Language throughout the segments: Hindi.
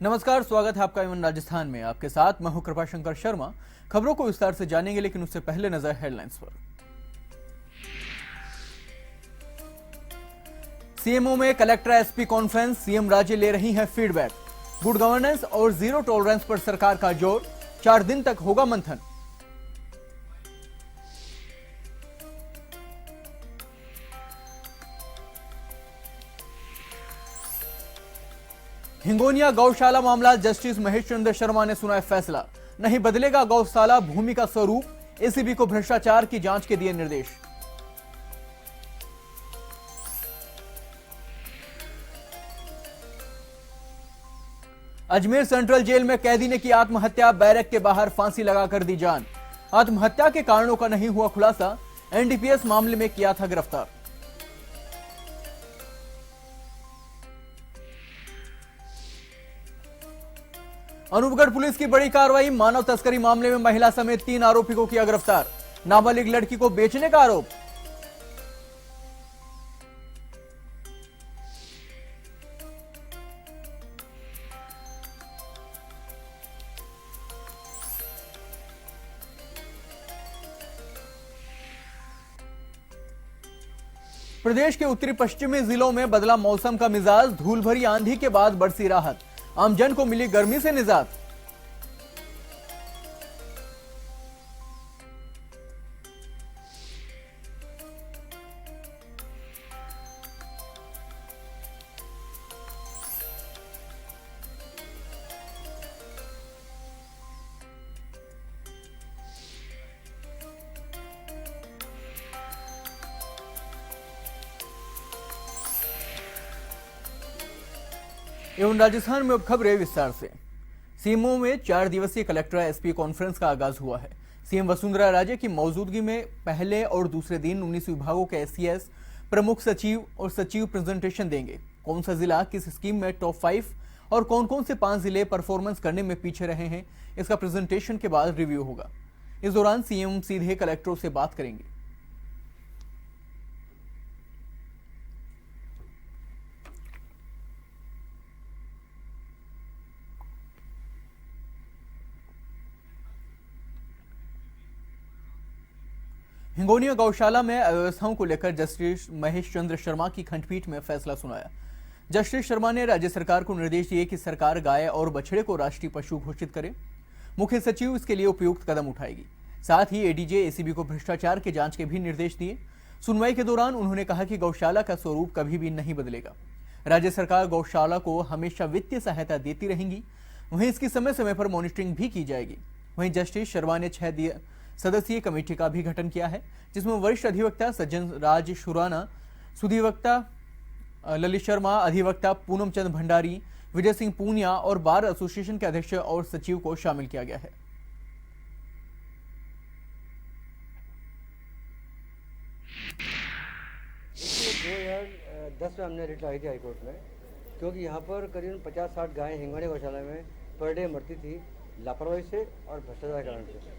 नमस्कार, स्वागत है आपका एवन राजस्थान में। आपके साथ मैं हूं कृपाशंकर शर्मा। खबरों को विस्तार से जानेंगे, लेकिन उससे पहले नजर हेडलाइंस पर। सीएमओ में कलेक्टर एसपी कॉन्फ्रेंस, सीएम राज्य ले रही है फीडबैक। गुड गवर्नेंस और जीरो टॉलरेंस पर सरकार का जोर, 4 दिन तक होगा मंथन। हिंगोनिया गौशाला मामला, जस्टिस महेश चंद्र शर्मा ने सुनाया फैसला। नहीं बदलेगा गौशाला भूमि का स्वरूप, एसीबी को भ्रष्टाचार की जांच के दिए निर्देश। अजमेर सेंट्रल जेल में कैदी ने की आत्महत्या, बैरक के बाहर फांसी लगाकर दी जान। आत्महत्या के कारणों का नहीं हुआ खुलासा, एनडीपीएस मामले में किया था गिरफ्तार। अनूपगढ़ पुलिस की बड़ी कार्रवाई, मानव तस्करी मामले में महिला समेत 3 आरोपी को किया गिरफ्तार। नाबालिग लड़की को बेचने का आरोप। प्रदेश के उत्तरी पश्चिमी जिलों में बदला मौसम का मिजाज, धूल भरी आंधी के बाद बरसी राहत। आमजन को मिली गर्मी से निजात। एवं राजस्थान में अब खबरें विस्तार से। सीएमओ में 4 दिवसीय कलेक्टर एसपी कॉन्फ्रेंस का आगाज हुआ है। सीएम वसुंधरा राजे की मौजूदगी में पहले और दूसरे दिन 19 विभागों के एससीएस, प्रमुख सचिव और सचिव प्रेजेंटेशन देंगे। कौन सा जिला किस स्कीम में टॉप 5 और कौन कौन से 5 जिले परफॉर्मेंस करने में पीछे रहे हैं, इसका प्रेजेंटेशन के बाद रिव्यू होगा। इस दौरान सीएम सीधे कलेक्टरों से बात करेंगे। हिंगोनिया गौशाला में अव्यवस्थाओं को लेकर जस्टिस महेश चंद्र शर्मा की खंडपीठ में फैसला सुनाया। जस्टिस शर्मा ने राज्य सरकार को निर्देश दिए कि सरकार गाय और बछड़े को राष्ट्रीय पशु घोषित करे। मुख्य सचिव इसके लिए उपयुक्त कदम उठाएगी। साथ ही एडीजे, एसीबी को भ्रष्टाचार की जांच के भी निर्देश दिए। सुनवाई के दौरान उन्होंने कहा कि गौशाला का स्वरूप कभी भी नहीं बदलेगा। राज्य सरकार गौशाला को हमेशा वित्तीय सहायता देती रहेगी। वहीं इसकी समय समय पर मॉनिटरिंग भी की जाएगी। वहीं जस्टिस शर्मा ने 6 सदस्यीय कमेटी का भी गठन किया है, जिसमें वरिष्ठ अधिवक्ता सज्जन राज शुराना, सुधिवक्ता ललित शर्मा, अधिवक्ता पूनम चंद भंडारी, विजय सिंह पूनिया और बार एसोसिएशन के अध्यक्ष और सचिव को शामिल किया गया है। 2010 में हमने रिट लगाई थी हाईकोर्ट में, क्योंकि यहाँ पर करीबन 50-60 गायें हिंगोनिया गौशाला में पर डे मरती थी लापरवाही से और भ्रष्टाचार के कारण से।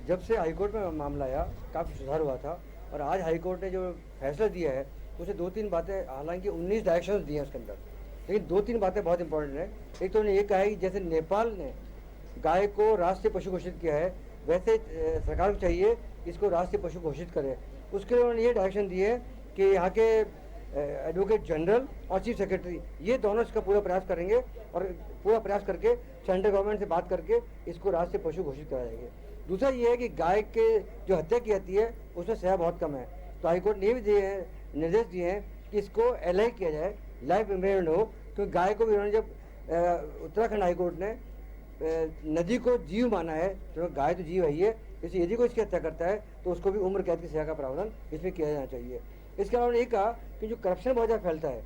जब से हाईकोर्ट में मामला आया काफ़ी सुधार हुआ था, और आज हाईकोर्ट ने जो फैसला दिया है उसे 2-3 बातें, हालांकि 19 डायरेक्शंस दिए हैं उसके अंदर, लेकिन 2-3 बातें बहुत इंपॉर्टेंट हैं। एक तो उन्होंने ये कहा है कि जैसे नेपाल ने गाय को राष्ट्रीय पशु घोषित किया है, वैसे सरकार को चाहिए इसको राष्ट्रीय पशु घोषित करे। उसके लिए उन्होंने ये डायरेक्शन दिए है कि यहाँ के एडवोकेट जनरल और चीफ सेक्रेटरी ये दोनों इसका पूरा प्रयास करेंगे, और पूरा प्रयास करके सेंट्रल गवर्नमेंट से बात करके इसको राष्ट्रीय पशु घोषित कराएंगे। दूसरा ये है कि गाय के जो हत्या की जाती है उसमें सजा बहुत कम है, तो हाईकोर्ट ने ये भी निर्देश दिए हैं कि इसको एलआई किया जाए, लाइफ इम्प्रिजनमेंट हो। क्योंकि गाय को भी उन्होंने जब उत्तराखंड हाईकोर्ट ने नदी को जीव माना है, तो गाय तो जीव है ही है, इसलिए यदि कोई इसकी हत्या करता है तो उसको भी उम्र कैद की सजा का प्रावधान इसमें किया जाना चाहिए। इसके अलावा ये कहा कि जो करप्शन बहुत ज़्यादा फैलता है,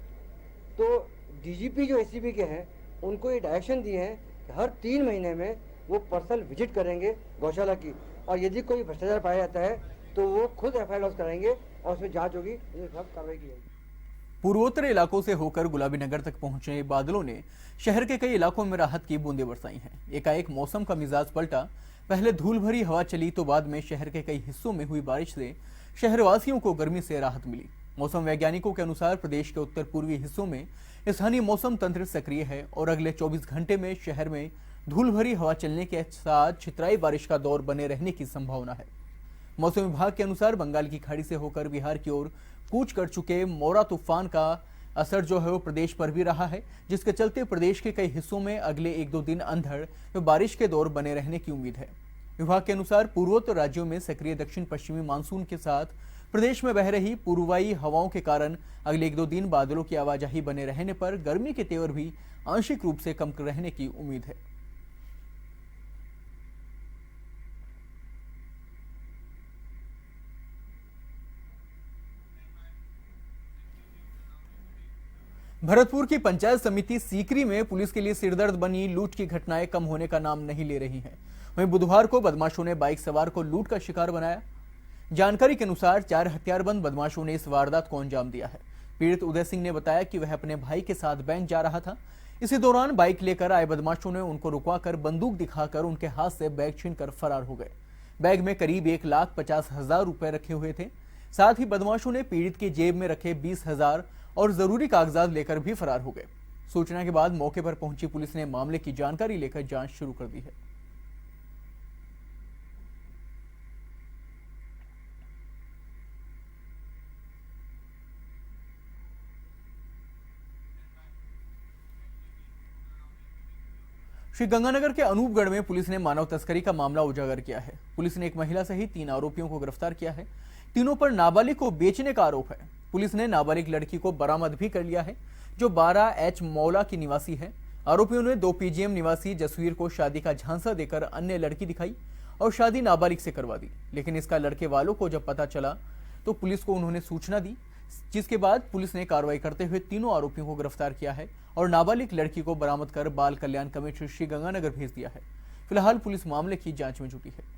तो डीजीपी जो एसीबी के हैं उनको ये डायरेक्शन दिए हैं कि हर 3 महीने में वो पर्सनल विजिट करेंगे गौशाला की, और यदि कोई भ्रष्टाचार पाया जाता है तो वो खुद एफआईआर लॉन्च कराएंगे और उसमें जांच होगी, इसमें सब कार्रवाई की जाएगी। पूर्वोत्तर इलाकों से होकर गुलाबी नगर तक पहुंचे बादलों ने शहर के कई इलाकों में राहत की बूंदें बरसाई हैं। एकाएक मौसम का मिजाज पलटा। पहले धूल भरी हवा चली तो बाद में शहर के कई हिस्सों में हुई बारिश से शहरवासियों को गर्मी से राहत मिली। मौसम वैज्ञानिकों के अनुसार प्रदेश के उत्तर पूर्वी हिस्सों में स्थानीय मौसम तंत्र सक्रिय है और अगले 24 घंटे में शहर में धूल भरी हवा चलने के साथ छितराई बारिश का दौर बने रहने की संभावना है। मौसम विभाग के अनुसार बंगाल की खाड़ी से होकर बिहार की ओर कूच कर चुके मोरा तूफान का असर जो है वो प्रदेश पर भी रहा है, जिसके चलते प्रदेश के कई हिस्सों में अगले 1-2 दिन अंधड़ व बारिश के दौर बने रहने की उम्मीद है। विभाग के अनुसार पूर्वोत्तर राज्यों में सक्रिय दक्षिण पश्चिमी मानसून के साथ प्रदेश में बह रही पूर्वाई हवाओं के कारण अगले 1-2 दिन बादलों की आवाजाही बने रहने पर गर्मी के तेवर भी आंशिक रूप से कम रहने की उम्मीद है। भरतपुर की पंचायत समिति सीकरी में पुलिस के लिए सिरदर्द बनी लूट की घटनाएं कम होने का नाम नहीं ले रही हैं। वहीं बुधवार को बदमाशों ने बाइक सवार को लूट का शिकार बनाया। जानकारी के अनुसार 4 हथियारबंद बदमाशों ने इस वारदात को अंजाम दिया है। पीड़ित उदय सिंह ने बताया कि वह अपने भाई के साथ बैंक जा रहा था। इसी दौरान बाइक लेकर आए बदमाशों ने उनको रुकवाकर बंदूक दिखाकर उनके हाथ से बैग छीनकर फरार हो गए। बैग में करीब 1,50,000 रुपए रखे हुए थे। साथ ही बदमाशों ने पीड़ित की जेब में रखे 20,000 और जरूरी कागजात लेकर भी फरार हो गए। सूचना के बाद मौके पर पहुंची पुलिस ने मामले की जानकारी लेकर जांच शुरू कर दी है। श्रीगंगानगर के अनूपगढ़ में पुलिस ने मानव तस्करी का मामला उजागर किया है। पुलिस ने एक महिला सहित 3 आरोपियों को गिरफ्तार किया है। तीनों पर नाबालिग को बेचने का आरोप है। पुलिस ने नाबालिग लड़की को बरामद भी कर लिया है, जो 12H मौला की निवासी है। आरोपियों ने 2 PGM निवासी जसवीर को शादी का झांसा देकर अन्य लड़की दिखाई और शादी नाबालिग से करवा दी, लेकिन इसका लड़के वालों को जब पता चला तो पुलिस को उन्होंने सूचना दी, जिसके बाद पुलिस ने कार्रवाई करते हुए तीनों आरोपियों को गिरफ्तार किया है और नाबालिग लड़की को बरामद कर बाल कल्याण कमेटी श्रीगंगानगर भेज दिया है। फिलहाल पुलिस मामले की जांच में जुटी है।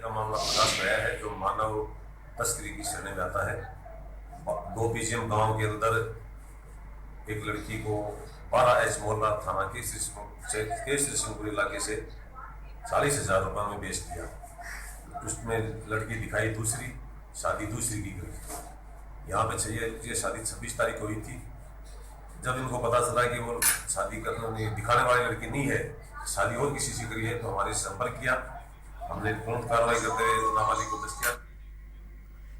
मामला प्रकाश में आया है जो मानव तस्करी की श्रेणी में आता है। 2 PGM गांव के अंदर एक लड़की को 12H मोहल्ला थाना के श्रीशंकुर इलाके से 40,000 रुपये में बेच दिया। उसमें लड़की दिखाई दूसरी, शादी दूसरी की गई। यहाँ पे चाहिए ये शादी 26 तारीख को हुई थी। जब इनको पता चला कि वो शादी दिखाने वाली लड़की नहीं है, शादी और किसी से करी है, तो हमारे संपर्क किया। हमने तुरंत कार्रवाई करते हुए नाबालिग को दस्त किया।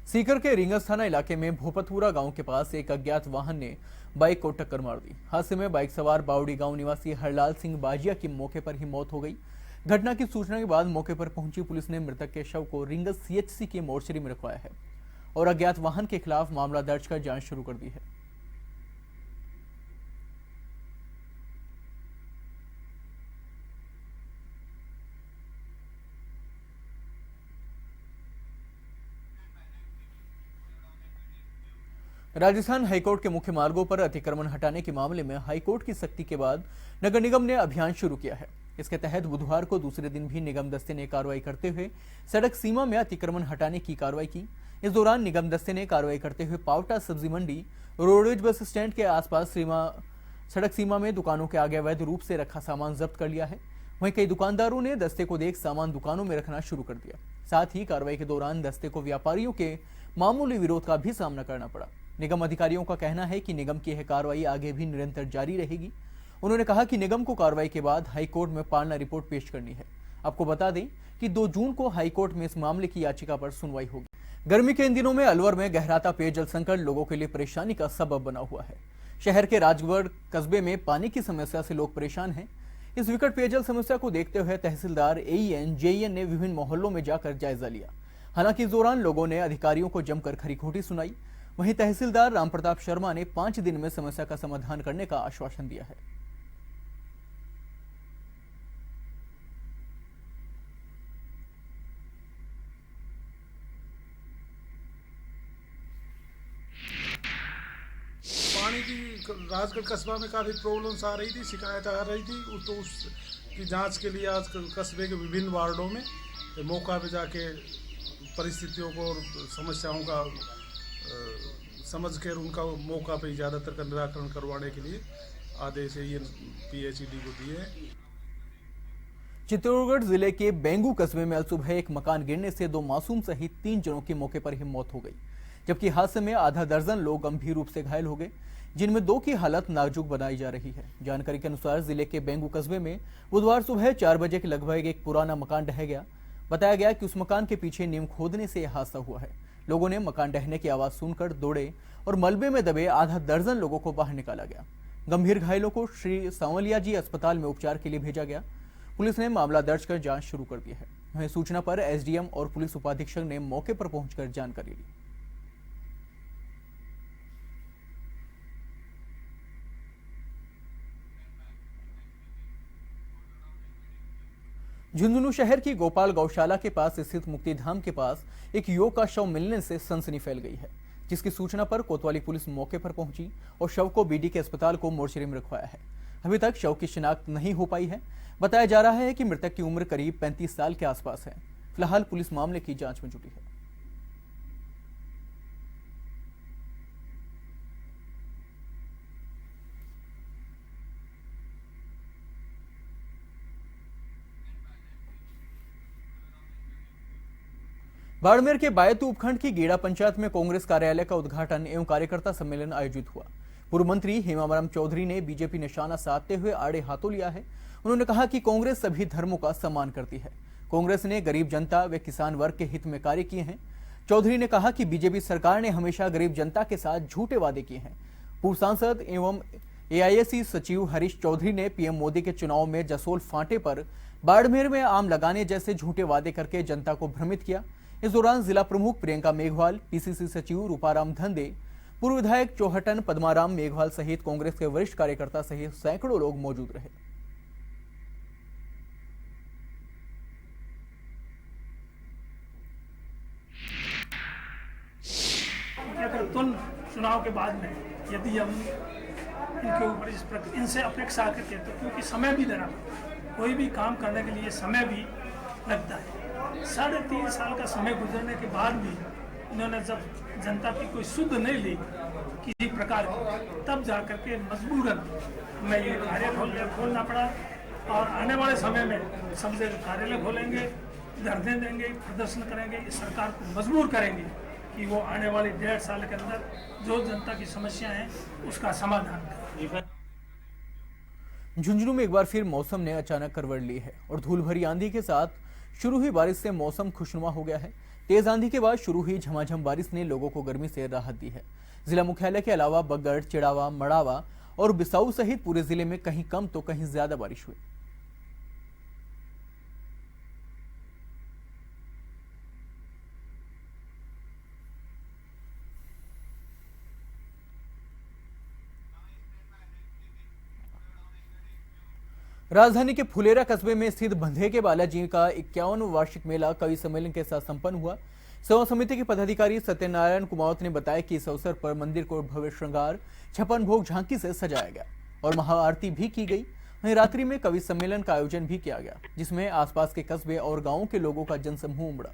सीकर के रिंगस थाना इलाके में भोपतपुरा गांव के पास एक अज्ञात वाहन ने बाइक को टक्कर मार दी। हादसे में बाइक सवार बावड़ी गांव निवासी हरलाल सिंह बाजिया की मौके पर ही मौत हो गई। घटना की सूचना के बाद मौके पर पहुंची पुलिस ने मृतक के शव को रिंगस CHC के मोर्चरी में रखवाया है और अज्ञात वाहन के खिलाफ मामला दर्ज कर जांच शुरू कर दी है। राजस्थान हाईकोर्ट के मुख्य मार्गों पर अतिक्रमण हटाने के मामले में हाईकोर्ट की सख्ती के बाद नगर निगम ने अभियान शुरू किया है। इसके तहत बुधवार को दूसरे दिन भी निगम दस्ते ने कार्रवाई करते हुए सड़क सीमा में अतिक्रमण हटाने की कार्रवाई की। इस दौरान निगम दस्ते ने कार्रवाई करते हुए पावटा सब्जी मंडी, रोडवेज बस स्टैंड के आसपास सड़क सीमा में दुकानों के आगे अवैध रूप से रखा सामान जब्त कर लिया है। वहीं कई दुकानदारों ने दस्ते को देख सामान दुकानों में रखना शुरू कर दिया। साथ ही कार्रवाई के दौरान दस्ते को व्यापारियों के मामूली विरोध का भी सामना करना पड़ा। निगम अधिकारियों का कहना है कि निगम की यह कार्रवाई आगे भी निरंतर जारी रहेगी। उन्होंने कहा कि निगम को कार्रवाई के बाद हाईकोर्ट में पालना रिपोर्ट पेश करनी है। आपको बता दें कि 2 जून को हाईकोर्ट में इस मामले की याचिका पर सुनवाई होगी। गर्मी के इन दिनों में अलवर में गहराता पेयजल संकट लोगों के लिए परेशानी का सबब बना हुआ है। शहर के राजगढ़ कस्बे में पानी की समस्या से लोग परेशान हैं। इस विकट पेयजल समस्या को देखते हुए तहसीलदार AEN JEN ने विभिन्न मोहल्लों में जाकर जायजा लिया। हालांकि इस दौरान लोगों ने अधिकारियों को जमकर खरी खोटी सुनाई। वहीं तहसीलदार रामप्रताप शर्मा ने 5 दिन में समस्या का समाधान करने का आश्वासन दिया है। पानी की राजगढ़ कस्बा में काफ़ी प्रॉब्लम्स आ रही थी, शिकायत आ रही थी। तो उसकी जांच के लिए आज कस्बे के विभिन्न वार्डों में मौका पे जाके परिस्थितियों को और समस्याओं का समझ कर उनका मौका पे ज़्यादातर का निराकरण करवाने के लिए आदेश PHED को दिए हैं। चित्तौड़गढ़ जिले के बेंगू कस्बे में आज सुबह एक मकान गिरने से 2 मासूम सहित 3 जनों की मौके पर ही मौत हो गई, जबकि हादसे में आधा दर्जन लोग गंभीर रूप से घायल हो गए, जिनमें 2 की हालत नाजुक बनाई जा रही है। जानकारी के अनुसार जिले के बेंगू कस्बे में बुधवार सुबह 4 बजे के लगभग एक पुराना मकान ढह गया। बताया गया कि उस मकान के पीछे नींव खोदने से यह हादसा हुआ है। लोगों ने मकान ढहने की आवाज सुनकर दौड़े और मलबे में दबे आधा दर्जन लोगों को बाहर निकाला गया। गंभीर घायलों को श्री सांवलिया जी अस्पताल में उपचार के लिए भेजा गया। पुलिस ने मामला दर्ज कर जांच शुरू कर दी है। वहीं सूचना पर एसडीएम और पुलिस उपाधीक्षक ने मौके पर पहुंचकर जानकारी ली। झुंझुनू शहर की गोपाल गौशाला के पास स्थित मुक्तिधाम के पास एक युवक का शव मिलने से सनसनी फैल गई है, जिसकी सूचना पर कोतवाली पुलिस मौके पर पहुंची और शव को बीडी के अस्पताल को मोर्चरी में रखवाया है। अभी तक शव की शिनाख्त नहीं हो पाई है। बताया जा रहा है कि मृतक की उम्र करीब 35 साल के आसपास है। फिलहाल पुलिस मामले की जांच में जुटी है। बाड़मेर के बायतू उपखंड की गीड़ा पंचायत में कांग्रेस कार्यालय का उद्घाटन एवं कार्यकर्ता सम्मेलन आयोजित हुआ। पूर्व मंत्री हेमामारम चौधरी ने बीजेपी निशाना साधते हुए आड़े हाथों लिया है। उन्होंने कहा कि कांग्रेस सभी धर्मों का सम्मान करती है। कांग्रेस ने गरीब जनता व किसान वर्ग के हित में कार्य किए हैं। चौधरी ने कहा कि बीजेपी सरकार ने हमेशा गरीब जनता के साथ झूठे वादे किए हैं। पूर्व सांसद एवं एआईएसी सचिव हरीश चौधरी ने पीएम मोदी के चुनाव में जसोल फांटे पर बाड़मेर में आम लगाने जैसे झूठे वादे करके जनता को भ्रमित किया। इस दौरान जिला प्रमुख प्रियंका मेघवाल, पीसीसी सचिव रूपाराम धंधे, पूर्व विधायक चौहटन पद्माराम मेघवाल सहित कांग्रेस के वरिष्ठ कार्यकर्ता सहित सैकड़ों लोग मौजूद रहे। अगर तुरंत चुनाव के बाद में यदि हम इनके ऊपर इनसे अपेक्षा करते तो क्योंकि समय भी देना पड़ता है, कोई भी काम करने के लिए समय भी लगता है। 3.5 साल का समय गुजरने के बाद भी इन्होंने जब जनता की कोई सुध नहीं ली किसी प्रकार की, तब जाकर के मजबूरन हमें ये कार्यालय खोलना पड़ा। और आने वाले समय में सबसे कार्यालय खोलेंगे, धरने देंगे, प्रदर्शन करेंगे, इस सरकार को मजबूर करेंगे कि वो आने वाले 1.5 साल के अंदर जो जनता की समस्याएं हैं उसका समाधान करें। झुंझुनू में एक बार फिर मौसम ने अचानक करवट ली है और धूल भरी आंधी के साथ शुरू हुई बारिश से मौसम खुशनुमा हो गया है। तेज आंधी के बाद शुरू हुई झमाझम बारिश ने लोगों को गर्मी से राहत दी है। जिला मुख्यालय के अलावा बगड़, चिड़ावा, मड़ावा और बिसाऊ सहित पूरे जिले में कहीं कम तो कहीं ज्यादा बारिश हुई। राजधानी के फुलेरा कस्बे में स्थित बंधे के बालाजी का 51वां वार्षिक मेला कवि सम्मेलन के साथ संपन्न हुआ। सेवा समिति के पदाधिकारी सत्यनारायण कुमावत ने बताया कि इस अवसर पर मंदिर को भव्य श्रृंगार, 56 भोग झांकी से सजाया गया और महाआरती भी की गई। वहीं रात्रि में कवि सम्मेलन का आयोजन भी किया गया, जिसमें आसपास के कस्बे और गांवों के लोगों का जनसमूह उमड़ा।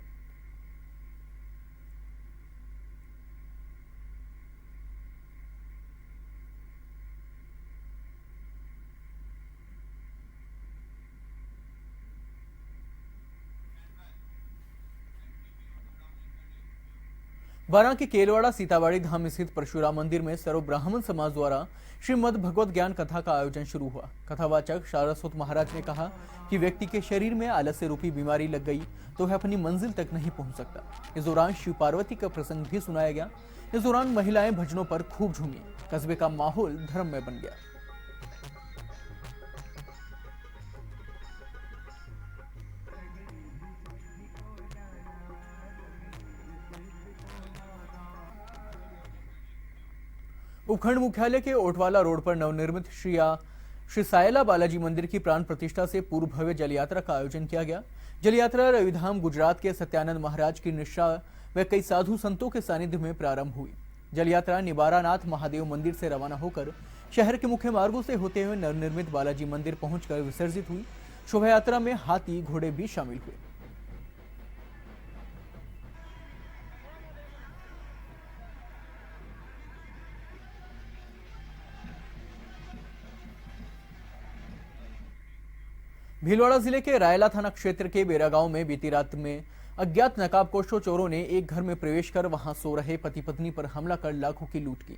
बारां के केलवाड़ा सीतावाड़ी धाम स्थित परशुराम मंदिर में सर्व ब्राह्मण समाज द्वारा श्रीमद् भगवत ज्ञान कथा का आयोजन शुरू हुआ। कथावाचक सारस्वत महाराज ने कहा कि व्यक्ति के शरीर में आलस्य रूपी बीमारी लग गई तो वह अपनी मंजिल तक नहीं पहुंच सकता। इस दौरान शिव पार्वती का प्रसंग भी सुनाया गया। इस दौरान महिलाएं भजनों पर खूब झूमी। कस्बे का माहौल धर्ममय बन गया। उपखंड मुख्यालय के ओटवाला रोड पर नवनिर्मित श्री सायला बालाजी मंदिर की प्राण प्रतिष्ठा से पूर्व भव्य जल यात्रा का आयोजन किया गया। जल यात्रा रविधाम गुजरात के सत्यानंद महाराज की निष्ठा व कई साधु संतों के सानिध्य में प्रारंभ हुई। जल यात्रा निबारानाथ महादेव मंदिर से रवाना होकर शहर के मुख्य मार्गों से होते हुए नवनिर्मित बालाजी मंदिर पहुंचकर विसर्जित हुई। शोभा यात्रा में हाथी, घोड़े भी शामिल हुए। भीलवाड़ा जिले के रायला थाना क्षेत्र के बेरा गांव में बीती रात में अज्ञात नकाबपोश चोरों ने एक घर में प्रवेश कर वहां सो रहे पति पत्नी पर हमला कर लाखों की लूट की।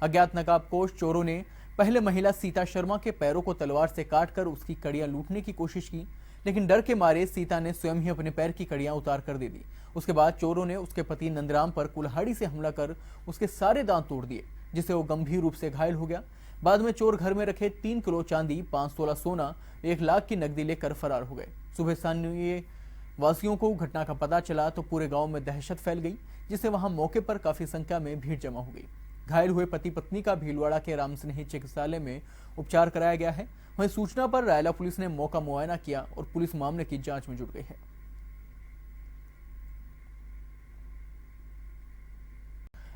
अज्ञात नकाबपोश चोरों ने पहले महिला सीता शर्मा के पैरों को तलवार से काटकर उसकी कड़ियां लूटने की कोशिश की, लेकिन डर के मारे सीता ने स्वयं ही अपने पैर की कड़ियां उतार कर दे दी। उसके बाद चोरों ने उसके पति नंदराम पर कुल्हाड़ी से हमला कर उसके सारे दांत तोड़ दिए, जिससे वो गंभीर रूप से घायल हो गया। बाद में चोर घर में रखे 3 किलो चांदी, 5 तोला सोना, 1 लाख की नकदी लेकर फरार हो गए। सुबह स्थानीय वासियों को घटना का पता चला तो पूरे गांव में दहशत फैल गई, जिससे वहां मौके पर काफी संख्या में भीड़ जमा हो गई। घायल हुए पति पत्नी का भीलवाड़ा के रामस्नेही चिकित्सालय में उपचार कराया गया है। वहीं सूचना पर रायला पुलिस ने मौका मुआयना किया और पुलिस मामले की जांच में जुट गई है।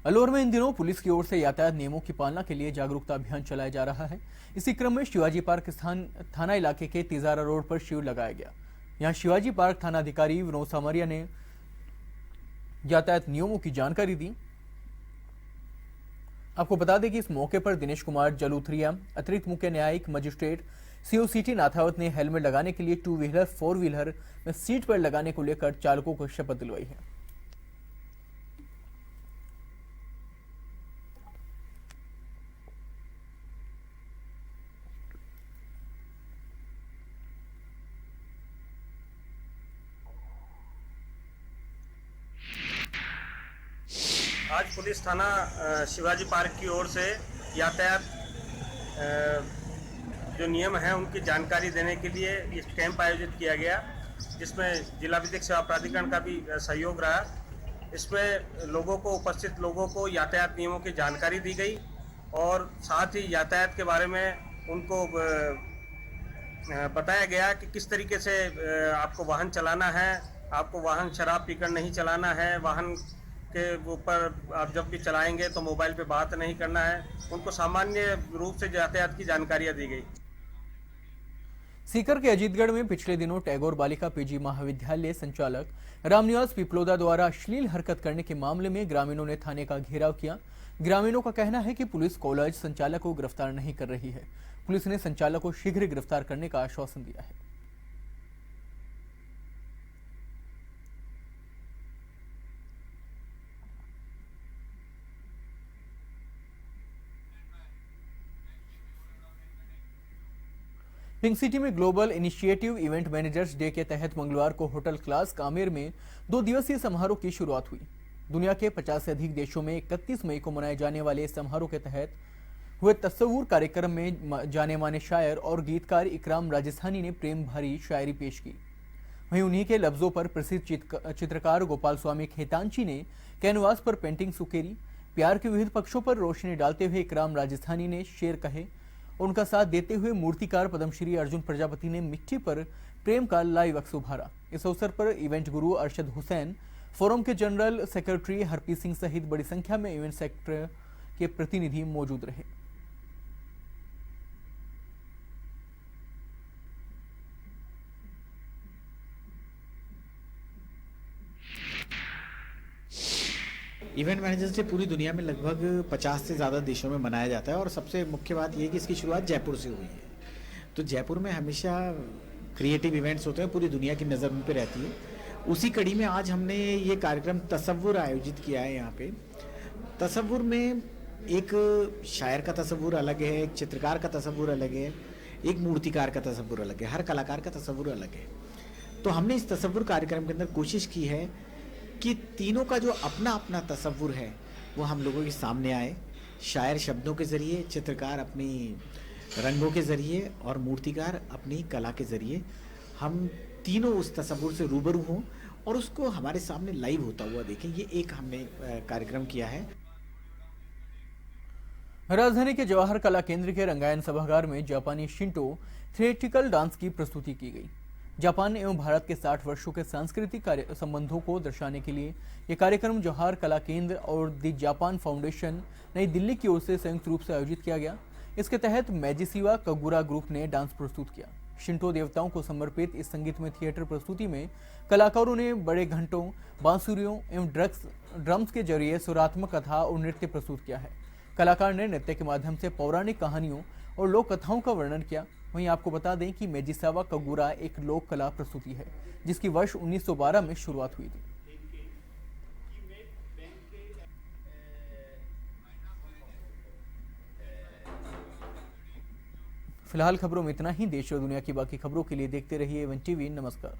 अलवर में इन दिनों पुलिस की ओर से यातायात नियमों की पालना के लिए जागरूकता अभियान चलाया जा रहा है। इसी क्रम में शिवाजी पार्क थाना इलाके के तिजारा रोड पर शिविर लगाया गया। यहां शिवाजी पार्क थाना अधिकारी विनोद सामरिया ने यातायात नियमों की जानकारी दी। आपको बता दें कि इस मौके पर दिनेश कुमार जलूथरिया, अतिरिक्त मुख्य न्यायिक मजिस्ट्रेट सीओ सिटी नाथावत ने हेलमेट लगाने के लिए 2 व्हीलर 4 व्हीलर में सीट बेल्ट लगाने को लेकर चालकों को शपथ दिलवाई है। आज पुलिस थाना शिवाजी पार्क की ओर से यातायात जो नियम हैं उनकी जानकारी देने के लिए ये कैंप आयोजित किया गया, जिसमें जिला विधिक सेवा प्राधिकरण का भी सहयोग रहा। इसमें उपस्थित लोगों को यातायात नियमों की जानकारी दी गई और साथ ही यातायात के बारे में उनको बताया गया कि किस तरीके से आपको वाहन चलाना है। आपको वाहन शराब पीकर नहीं चलाना है, वाहन के ऊपर आप जब भी चलाएंगे तो मोबाइल पे बात नहीं करना है। उनको सामान्य रूप से यातायात की जानकारियां दी गई। सीकर के अजीतगढ़ में पिछले दिनों टैगोर बालिका पीजी महाविद्यालय संचालक रामनिवास पिपलोदा द्वारा अश्लील हरकत करने के मामले में ग्रामीणों ने थाने का घेराव किया। ग्रामीणों का कहना है कि पुलिस कॉलेज संचालक को गिरफ्तार नहीं कर रही है। पुलिस ने संचालक को शीघ्र गिरफ्तार करने का आश्वासन दिया है। पिंक सिटी में global initiative event managers day के तहत मंगलवार को होटल क्लास कामेर में 2 दिवसीय समारोह की शुरुआत हुई। दुनिया के 50 से अधिक देशों में 31 मई को मनाए जाने वाले इस समारोह के तहत हुए तस्वूर कार्यक्रम में जाने माने शायर और गीतकार इकराम राजस्थानी ने प्रेम भरी शायरी पेश की। वहीं उन्हीं के लफ्जों पर प्रसिद्ध चित्रकार गोपाल स्वामी खेतांची ने कैनवास पर पेंटिंग उकेरी। प्यार के विविध पक्षों पर रोशनी डालते हुए इकराम राजस्थानी ने शेर कहे। उनका साथ देते हुए मूर्तिकार पद्मश्री अर्जुन प्रजापति ने मिट्टी पर प्रेम का लाइव अक्स उभारा। इस अवसर पर इवेंट गुरु अरशद हुसैन, फोरम के जनरल सेक्रेटरी हरप्रीत सिंह सहित बड़ी संख्या में इवेंट सेक्टर के प्रतिनिधि मौजूद रहे। इवेंट मैनेजर्स डे पूरी दुनिया में लगभग 50 से ज़्यादा देशों में मनाया जाता है और सबसे मुख्य बात यह है कि इसकी शुरुआत जयपुर से हुई है। तो जयपुर में हमेशा क्रिएटिव इवेंट्स होते हैं, पूरी दुनिया की नज़र उन पर रहती है। उसी कड़ी में आज हमने ये कार्यक्रम तसव्वुर आयोजित किया है। यहाँ पे तसव्वुर में एक शायर का तसव्वुर अलग है, एक चित्रकार का तसव्वुर अलग है, एक मूर्तिकार का तसव्वुर अलग है, हर कलाकार का तसव्वुर अलग है। तो हमने इस तसव्वुर कार्यक्रम के अंदर कोशिश की है कि तीनों का जो अपना अपना तसव्वुर है वो हम लोगों के सामने आए। शायर शब्दों के ज़रिए, चित्रकार अपनी रंगों के ज़रिए और मूर्तिकार अपनी कला के ज़रिए हम तीनों उस तसव्वुर से रूबरू हों और उसको हमारे सामने लाइव होता हुआ देखें। ये एक हमने कार्यक्रम किया है। राजधानी के जवाहर कला केंद्र के रंगायन सभागार में जापानी शिंटो थिएट्रिकल डांस की प्रस्तुति की गई। जापान एवं भारत के 60 वर्षों के सांस्कृतिक संबंधों को दर्शाने के लिए यह कार्यक्रम जवाहर कला केंद्र और द जापान फाउंडेशन नई दिल्ली की ओर से संयुक्त रूप से आयोजित किया गया। इसके तहत मैजिसिवा कगुरा ग्रुप ने डांस प्रस्तुत किया। शिंटो देवताओं को समर्पित इस संगीतमय थिएटर प्रस्तुति में कलाकारों ने बड़े घंटों, बांसुरियों एवं ड्रम्स के जरिए सुरात्मक कथा और नृत्य प्रस्तुत किया है। कलाकार ने नृत्य के माध्यम से पौराणिक कहानियों और लोक कथाओं का वर्णन किया। वहीं आपको बता दें कि मेजिसावा कगुरा एक लोक कला प्रस्तुति है जिसकी वर्ष 1912 में शुरुआत हुई थी। फिलहाल खबरों में इतना ही। देश और दुनिया की बाकी खबरों के लिए देखते रहिए एवन टीवी। नमस्कार।